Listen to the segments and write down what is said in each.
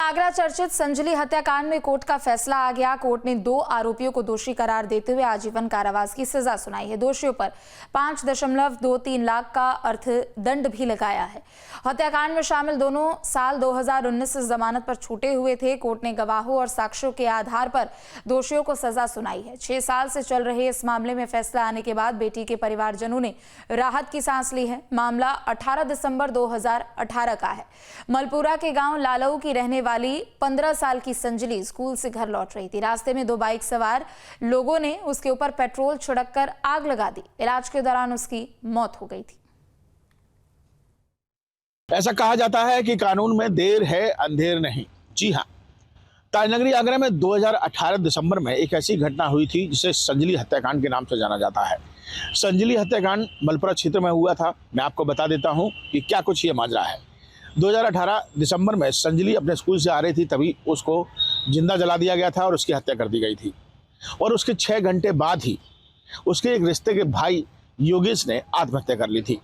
आगरा चर्चित संजली हत्याकांड में कोर्ट का फैसला आ गया। कोर्ट ने 2 आरोपियों को दोषी करार देते हुए आजीवन कारावास की सजा सुनाई है। दोषियों पर 5.23 लाख का अर्थदंड भी लगाया है। हत्याकांड में शामिल दोनों साल 2019 से जमानत पर छूटे हुए थे। कोर्ट ने गवाहों और साक्ष्यों के आधार पर दोषियों को सजा सुनाई है। 6 साल से चल रहे इस मामले में फैसला आने के बाद बेटी के परिवारजनों ने राहत की सांस ली है। मामला 18 दिसंबर 2018 का है। मलपुरा के गांव लालऊ की रहने वाली 15 साल की संजली स्कूल से घर लौट रही थी। रास्ते में 2 बाइक सवार लोगों ने उसके ऊपर पेट्रोल छिड़ककर आग लगा दी। इलाज के दौरान उसकी मौत हो गई थी। ऐसा कहा जाता है कि कानून में देर है अंधेर नहीं। जी हाँ, ताजनगरी आगरा में 2018 दिसंबर में एक ऐसी घटना हुई थी जिसे संजली हत्याकांड के नाम से जाना जाता है। संजली हत्याकांड मलपुरा क्षेत्र में हुआ था। मैं आपको बता देता हूं कि क्या कुछ ये माजरा है। 2018 दिसंबर में संजली अपने स्कूल से आ रही थी, तभी उसको जिंदा जला दिया गया था और उसकी हत्या कर दी गई थी। और उसके 6 घंटे बाद ही उसके एक रिश्ते के भाई योगेश ने आत्महत्या कर ली थी।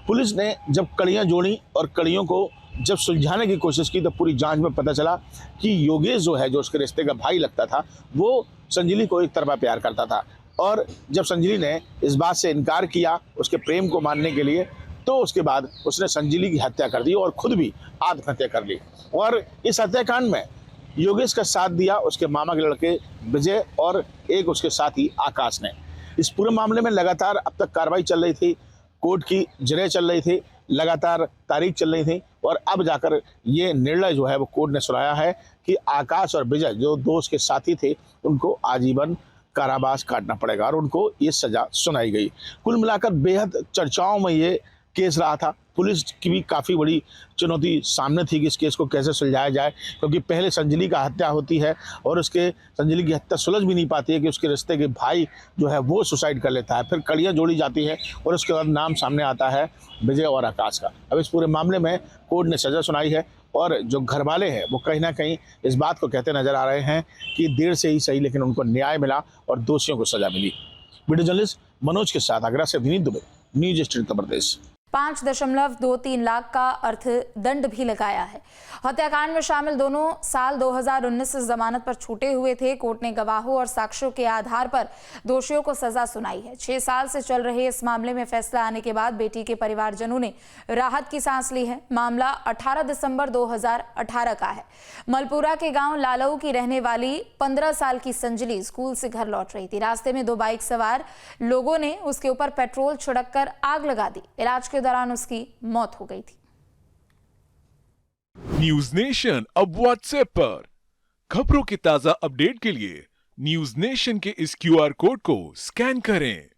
पुलिस ने जब कड़ियां जोड़ी और कड़ियों को जब सुलझाने की कोशिश की तो पूरी जांच में पता चला कि योगेश जो है, जो उसके रिश्ते का भाई लगता था, वो संजली को एक तरफा प्यार करता था। और जब संजली ने इस बात से इनकार किया उसके प्रेम को मानने के लिए, तो उसके बाद उसने संजली की हत्या कर दी और खुद भी आत्महत्या कर ली। और इस हत्याकांड में योगेश का साथ दिया उसके मामा के लड़के विजय और एक उसके साथी आकाश ने। इस पूरे मामले में लगातार अब तक कार्रवाई चल रही थी, कोर्ट की जरें चल रही थी, लगातार तारीख चल रही थी और अब जाकर ये निर्णय जो है वो कोर्ट ने सुनाया है कि आकाश और विजय जो दोस्त के साथी थे उनको आजीवन कारावास काटना पड़ेगा और उनको ये सजा सुनाई गई। कुल मिलाकर बेहद चर्चाओं में ये केस रहा था। पुलिस की भी काफ़ी बड़ी चुनौती सामने थी कि इस केस को कैसे सुलझाया जाए, क्योंकि पहले संजली का हत्या होती है और उसके संजली की हत्या सुलझ भी नहीं पाती है कि उसके रिश्ते के भाई जो है वो सुसाइड कर लेता है। फिर कड़ियाँ जोड़ी जाती हैं और उसके बाद नाम सामने आता है विजय और आकाश का। अब इस पूरे मामले में कोर्ट ने सज़ा सुनाई है और जो घर वाले हैं वो कहीं ना कहीं इस बात को कहते नजर आ रहे हैं कि देर से ही सही लेकिन उनको न्याय मिला और दोषियों को सजा मिली। वीडियो जर्नलिस्ट मनोज के साथ आगरा से विनीत दुबे, न्यूज स्ट्रीट उत्तर प्रदेश। 5.23 लाख का अर्थदंड भी लगाया है। हत्याकांड में शामिल दोनों साल 2019 से जमानत पर छूटे हुए थे। कोर्ट ने गवाहों और साक्ष्यों के आधार पर दोषियों को सजा सुनाई है। 6 साल से चल रहे इस मामले में फैसला आने के बाद बेटी के परिवारजनों ने राहत की सांस ली है। मामला 18 दिसंबर 2018 का है। मलपुरा के गांव लालऊ की रहने वाली 15 साल की संजली स्कूल से घर लौट रही थी। रास्ते में 2 बाइक सवार लोगों ने उसके ऊपर पेट्रोल छिड़ककर आग लगा दी। इलाज के दौरान उसकी मौत हो गई थी। न्यूज नेशन अब व्हाट्सएप पर खबरों के ताजा अपडेट के लिए न्यूज नेशन के इस QR कोड को स्कैन करें।